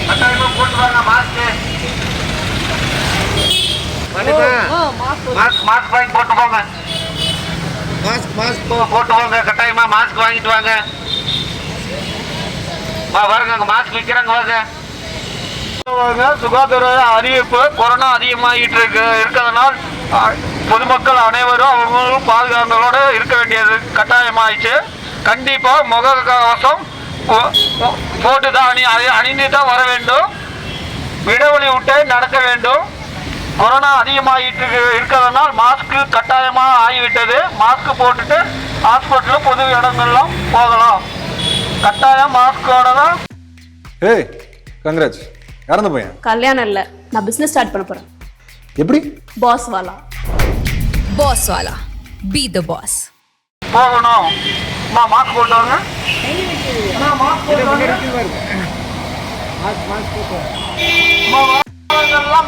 கட்டாயமா போட்டு வாங்க மாஸ்க். மாஸ்க் வாங்கி போட்டு போங்க. மாஸ்க் போட்டு போங்க. கட்டாயமா மாஸ்க் வாங்கிட்டு வாங்க. பாருங்க மாஸ்க் விற்கிறாங்க வாங்க. சுகாதார அறிவிப்பு கொரோனா அதிகமாகிட்டு இருக்கிறதுனால் பொதுமக்கள் அனைவரும் அவங்களும் பாதுகாப்புகளோடு இருக்க வேண்டியது கட்டாயமாயிடுச்சு. கண்டிப்பா முக கவசம் போட்டு தான் அணிந்து தான் வர வேண்டும். இடைவெளி விட்டு நடக்க வேண்டும். கொரோனா அதிகமாகிட்டு இருக்கிறதுனால் மாஸ்க் கட்டாயமாக ஆகிவிட்டது. மாஸ்க் போட்டுட்டு ஹாஸ்பிட்டல் பொது இடங்கள்லாம் போகலாம். கட்டாயம் மாஸ்கோட தான். ஏய் கங்க்ராட்ஸ். யார் அந்த பையன்? கல்யாணம் இல்ல, நான் பிசினஸ் ஸ்டார்ட் பண்ண போறேன். எப்படி? பாஸ் வாலா. பாஸ் வாலா, பி தி பாஸ். போகணும். மாஸ்க் போட்டவங்க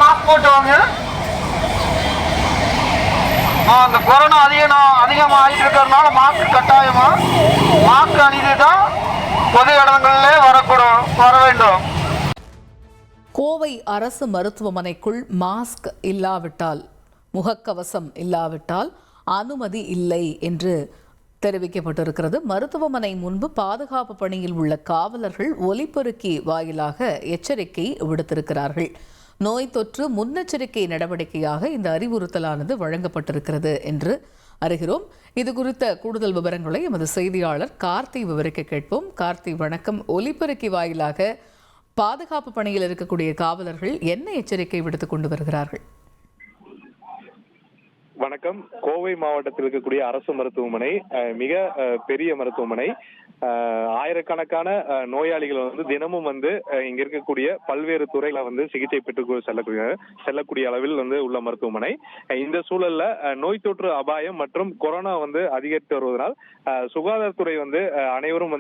மாஸ்க் போட்டவங்க அந்த கொரோனா அதிகமாக ஆகிட்டு இருக்கிறதுனால மாஸ்க் கட்டாயமா மாஸ்க் அணிந்து தான் பொது இடங்களிலே வர வேண்டும். கோவை அரசு மருத்துவமனைக்குள் மாஸ்க் இல்லாவிட்டால், முகக்கவசம் இல்லாவிட்டால் அனுமதி இல்லை என்று தெரிவிக்கப்பட்டிருக்கிறது. மருத்துவமனை முன்பு பாதுகாப்பு பணியில் உள்ள காவலர்கள் ஒலிபெருக்கி வாயிலாக எச்சரிக்கை விடுத்திருக்கிறார்கள். நோய் தொற்று முன்னெச்சரிக்கை நடவடிக்கையாக இந்த அறிவுறுத்தலானது வழங்கப்பட்டிருக்கிறது என்று அறிகிறோம். இது குறித்த கூடுதல் விவரங்களை எமது செய்தியாளர் கார்த்தி விவரிக்க கேட்போம். கார்த்தி வணக்கம். ஒலிபெருக்கி வாயிலாக பாதுகாப்பு பணியில் இருக்கக்கூடிய காவலர்கள் என்ன எச்சரிக்கை விடுத்துக் கொண்டு வருகிறார்கள்? வணக்கம். கோவை மாவட்டத்தில் இருக்கக்கூடிய அரசு மருத்துவமனை மிக பெரிய மருத்துவமனை. ஆயிரக்கணக்கான நோயாளிகள் தினமும் இங்க இருக்கக்கூடிய பல்வேறு துறைகளை சிகிச்சை பெற்று செல்லக்கூடிய அளவில் உள்ள மருத்துவமனை. இந்த சூழல்ல நோய் தொற்று அபாயம் மற்றும் கொரோனா அதிகரித்து வருவதனால் சுகாதாரத்துறை அனைவரும்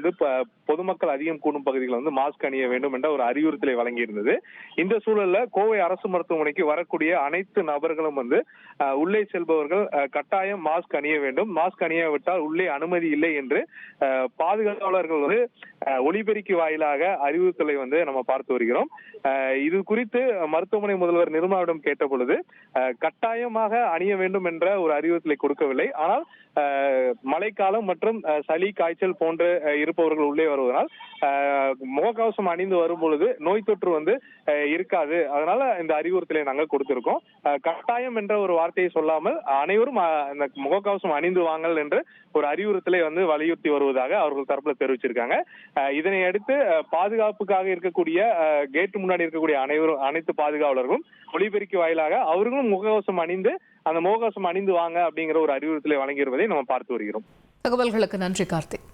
பொதுமக்கள் அதிகம் கூடும் பகுதிகளில் மாஸ்க் அணிய வேண்டும் என்ற ஒரு அறிவுறுத்தலை வழங்கியிருந்தது. இந்த சூழல்ல கோவை அரசு மருத்துவமனைக்கு வரக்கூடிய அனைத்து நபர்களும் உள்ளே செல்பவர்கள் கட்டாயம் மாஸ்க் அணிய வேண்டும். மாஸ்க் அணியாவிட்டால் உள்ளே அனுமதி இல்லை என்று பாதுகாவலர்கள் ஒலிபெருக்கி வாயிலாக அறிவுறுத்தலை நம்ம பார்த்து வருகிறோம். இது குறித்து மருத்துவமனை முதல்வர் நிர்மலாவிடம் கேட்ட பொழுது கட்டாயமாக அணிய வேண்டும் என்ற ஒரு அறிவுறுத்தலை கொடுக்கவில்லை. ஆனால் மழைக்காலம் மற்றும் சளி காய்ச்சல் போன்ற இருப்பவர்கள் உள்ளே வருவதனால் முகக்கவசம் அணிந்து வரும் பொழுது நோய் தொற்று இருக்காது. அதனால இந்த அறிவுறுத்தலை நாங்கள் கொடுத்திருக்கோம். கட்டாயம் என்ற ஒரு வார்த்தையை சொல்லாமல் அனைவரும் இந்த முகக்கவசம் அணிந்து வாங்கல் என்று ஒரு அறிவுறுத்தலை வலியுறுத்தி வருவதாக அவர்கள் தரப்புல தெரிவிச்சிருக்காங்க. இதனை அடுத்து பாதுகாப்புக்காக இருக்கக்கூடிய கேட்டு முன்னாடி இருக்கக்கூடிய அனைத்து பாதுகாவலர்களும் ஒலிபெருக்கி வாயிலாக அவர்களும் முகக்கவசம் அணிந்து அந்த முகக்கவசம் அணிந்து வாங்க அப்படிங்கிற ஒரு அறிவுறுத்தலை வழங்கியிருப்பதை நம்ம பார்த்து வருகிறோம். தகவல்களுக்கு நன்றி கார்த்திக்.